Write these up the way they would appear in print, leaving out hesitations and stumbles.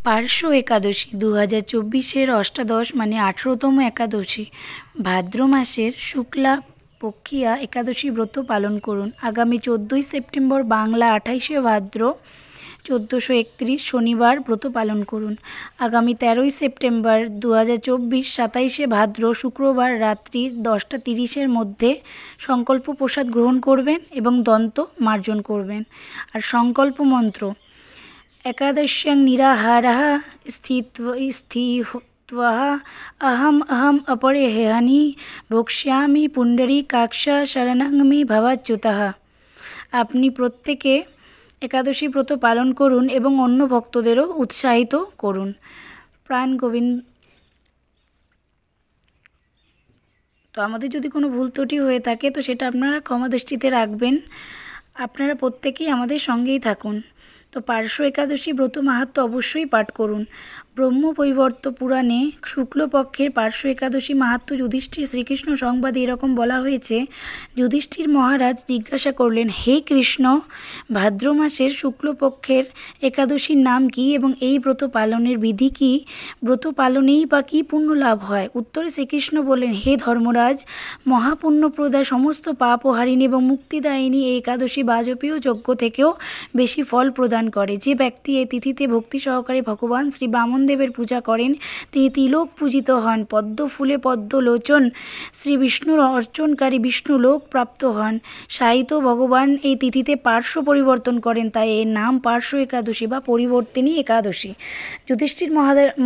পার্শ্ব একাদশী 2024-এর অষ্টাদশ মানে 18তম একাদশী ভাদ্র মাসের শুক্লা পক্ষিয়া একাদশী ব্রত পালন করুন। আগামী 14ই সেপ্টেম্বর বাংলা 28শে ভাদ্র 1431 শনিবার ব্রত পালন করুন। আগামী 13ই সেপ্টেম্বর 2024 27শে ভাদ্র শুক্রবার রাত্রি 10টা 30-এর মধ্যে সংকল্প প্রসাদ গ্রহণ করবেন এবং দন্ত মার্জন করবেন। আর সংকল্প মন্ত্র एकादश्यां निराहारः स्थित्वा अहम अपरेहानि भक्ष्यामि पुंडरीकाक्ष शरणं मे भवाच्युतः। আপনি প্রত্যেকে একাদশী ব্রত পালন করুন এবং অন্য ভক্তদেরও উৎসাহিত করুন। প্রাণ গোবিন্দ। তো আমাদের যদি কোনো ভুল ত্রুটি হয়ে থাকে তো সেটা আপনারা ক্ষমা দৃষ্টিতে রাখবেন। আপনারা প্রত্যেকেই আমাদের সঙ্গেই থাকুন। তো পার্শ্ব একাদশী ব্রত মাহাত্ম্য অবশ্যই পাঠ করুন। ব্রহ্মবৈবর্ত পুরাণে শুক্লপক্ষের পার্শ্ব একাদশী মাহাত্ম্য যুধিষ্ঠির শ্রীকৃষ্ণ সংবাদে এরকম বলা হয়েছে। যুধিষ্ঠির মহারাজ জিজ্ঞাসা করলেন, হে কৃষ্ণ, ভাদ্র মাসের শুক্লপক্ষের একাদশীর নাম কি এবং এই ব্রত পালনের বিধি কি? ব্রত পালনেই বা কী পুণ্য লাভ হয়? উত্তরে শ্রীকৃষ্ণ বললেন, হে ধর্মরাজ, মহাপুণ্যপ্রদা সমস্ত পাপহারিণী এবং মুক্তিদায়িনী এই একাদশী বাজপেয় যজ্ঞ থেকেও বেশি ফল প্রদান করে। যে ব্যক্তি এই তিথিতে ভক্তি সহকারে ভগবান শ্রী বামনদেবের পূজা করেন তিনি তিলোক পূজিত হন। পদ্ম ফুলে পদ্মলোচন শ্রী বিষ্ণুর অর্চনকারী বিষ্ণু লোক প্রাপ্ত হন। সাহিত্য ভগবান এই তিথিতে পার্শ্ব পরিবর্তন করেন, তাই এর নাম পার্শ্ব একাদশী বা পরিবর্তিনী একাদশী। যুধিষ্ঠির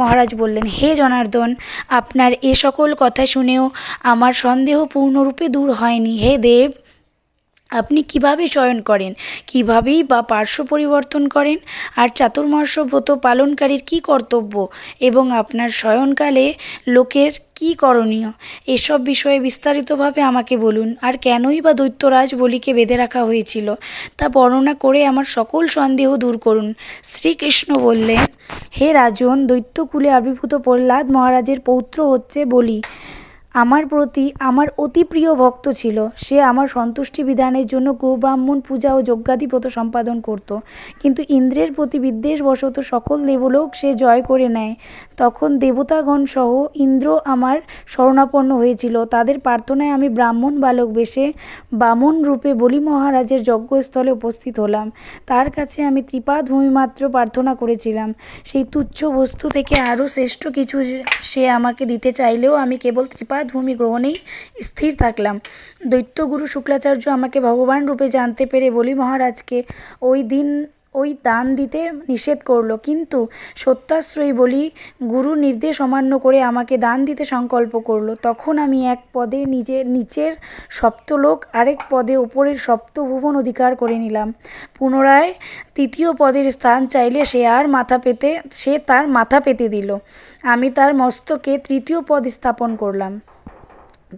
মহারাজ বললেন, হে জনার্দন, আপনার এ সকল কথা শুনেও আমার সন্দেহ পূর্ণরূপে দূর হয়নি। হে দেব, আপনি কিভাবে শয়ন করেন, কিভাবেই বা পার্শ্ব পরিবর্তন করেন, আর চাতুর্মাস্য ব্রত পালনকারীর কী কর্তব্য এবং আপনার শয়নকালে লোকের কী করণীয়, এসব বিষয়ে বিস্তারিতভাবে আমাকে বলুন। আর কেনই বা দৈত্যরাজ বলিকে বেঁধে রাখা হয়েছিল তা বর্ণনা করে আমার সকল সন্দেহ দূর করুন। শ্রীকৃষ্ণ বললেন, হে রাজন, দৈত্যকুলে আবির্ভূত প্রহ্লাদ মহারাজের পৌত্র হচ্ছে বলি আমার প্রতি আমার অতি প্রিয় ভক্ত ছিল। সে আমার সন্তুষ্টি বিধানের জন্য গোব্রাহ্মণ পূজা ও যজ্ঞাদি ব্রত সম্পাদন করত। কিন্তু ইন্দ্রের প্রতি বিদ্বেষবশত সকল দেবলোক সে জয় করে নেয়। তখন দেবতাগণ সহ ইন্দ্র আমার শরণাপন্ন হয়েছিল। তাদের প্রার্থনায় আমি ব্রাহ্মণ বালক বেশে বামন রূপে বলি মহারাজের যজ্ঞস্থলে উপস্থিত হলাম। তার কাছে আমি ত্রিপাদ ভূমি মাত্র প্রার্থনা করেছিলাম। সেই তুচ্ছ বস্তু থেকে আরও শ্রেষ্ঠ কিছু সে আমাকে দিতে চাইলেও আমি কেবল ত্রিপাদ ভূমি গ্রহণেই স্থির থাকলাম। দৈত্যগুরু শুক্লাচার্য আমাকে ভগবান রূপে জানতে পেরে বলি মহারাজকে ওই দান দিতে নিষেধ করল, কিন্তু সত্যাশ্রয়ী বলি গুরু নির্দেশ অমান্য করে আমাকে দান দিতে সংকল্প করল। তখন আমি এক পদে নিচের সপ্তলোক, আরেক পদে উপরের সপ্তভুবন অধিকার করে নিলাম। পুনরায় তৃতীয় পদের স্থান চাইলে সে তার মাথা পেতে দিল। আমি তার মস্তকে তৃতীয় পদ স্থাপন করলাম।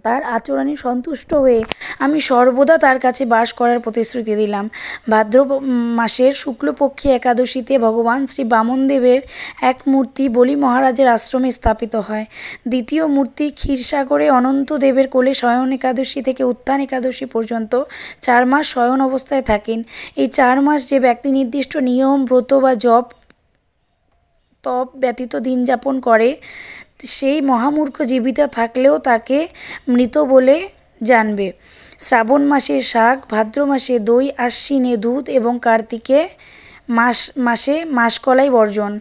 তার আচরণে সন্তুষ্ট হয়ে আমি সর্বদা তার কাছে বাস করার প্রতিশ্রুতি দিলাম। ভাদ্র মাসের শুক্লপক্ষী একাদশীতে ভগবান শ্রী বামনদেবের এক মূর্তি বলি মহারাজের আশ্রমে স্থাপিত হয়। দ্বিতীয় মূর্তি ক্ষীরসাগরে অনন্ত দেবের কোলে শয়ন একাদশী থেকে উত্থান একাদশী পর্যন্ত 4 মাস শয়ন অবস্থায় থাকেন। এই 4 মাস যে ব্যক্তি নির্দিষ্ট নিয়ম, ব্রত বা জপ তপ ব্যতীত দিন যাপন করে সেই মহামূর্খ জীবিত থাকলেও তাকে মৃত বলে জানবে। শ্রাবণ মাসে শাক, ভাদ্র মাসে দই, আশ্বিনে দুধ এবং কার্তিকে মাসে মাসকলাই বর্জন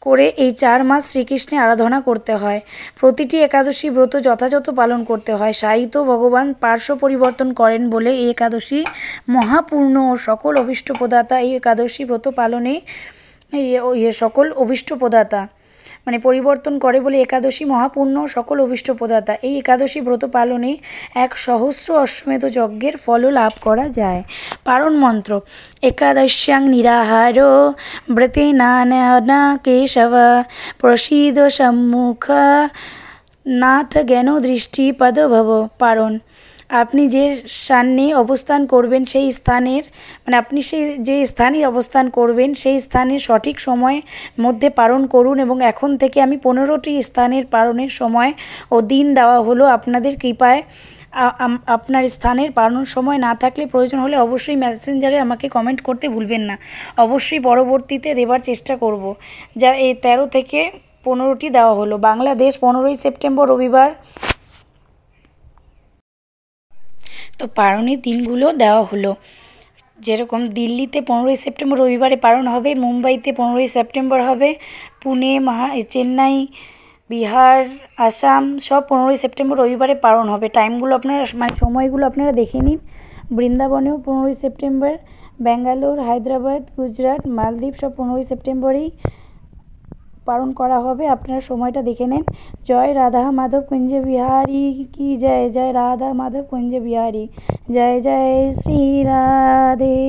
করে এই 4 মাস শ্রীকৃষ্ণের আরাধনা করতে হয়। প্রতিটি একাদশী ব্রত যথাযথ পালন করতে হয়। সাহিত্য ভগবান পার্শ্ব পরিবর্তন করেন বলে এই একাদশী মহাপূর্ণ ও সকল অভীষ্ট প্রদাতা। এই একাদশী ব্রত পালনে সকল অভীষ্ট প্রদাতা মানে পরিবর্তন করে বলে একাদশী মহাপূর্ণ সকল অভীষ্ট প্রদাতা। এই একাদশী ব্রত পালনে 1,000 অশ্বমেধ যজ্ঞের ফলও লাভ করা যায়। পারণ মন্ত্র একাদশ্যাং নিরাহার ব্রতে নানা কেশব প্রসীদ সম্মুখ নাথ জ্ঞান দৃষ্টি পদভব। পারণ আপনি যে স্থানে অবস্থান করবেন সেই স্থানের যে স্থানে অবস্থান করবেন সেই স্থানের সঠিক সময় মধ্যে পালন করুন এবং এখন থেকে আমি 15টি স্থানের পালনের সময় ও দিন দেওয়া হলো। আপনাদের কৃপায় আপনার স্থানের পালন সময় না থাকলে প্রয়োজন হলে অবশ্যই মেসেঞ্জারে আমাকে কমেন্ট করতে ভুলবেন না। অবশ্যই পরবর্তীতে দেবার চেষ্টা করব। যা এই 13 থেকে 15টি দেওয়া হলো। বাংলাদেশ 15ই সেপ্টেম্বর রবিবার। তো পালনের দিনগুলো দেওয়া হলো, যেরকম দিল্লিতে 15ই সেপ্টেম্বর রবিবারে পালন হবে, মুম্বাইতে 15ই সেপ্টেম্বর হবে, পুনে, চেন্নাই, বিহার, আসাম সব 15ই সেপ্টেম্বর রবিবারে পালন হবে। টাইমগুলো আপনারা মানে সময়গুলো আপনারা দেখে নিন। বৃন্দাবনেও 15ই সেপ্টেম্বর, ব্যাঙ্গালোর, হায়দ্রাবাদ, গুজরাট, মালদ্বীপ সব 15ই সেপ্টেম্বরেই পালন করা হবে। আপনারা সময়টা দেখে নেন। জয় রাধা মাধব কুঞ্জ বিহারি কি জয়, জয় রাধা মাধব কুঞ্জ বিহারি, জয় জয় শ্রী রাধে।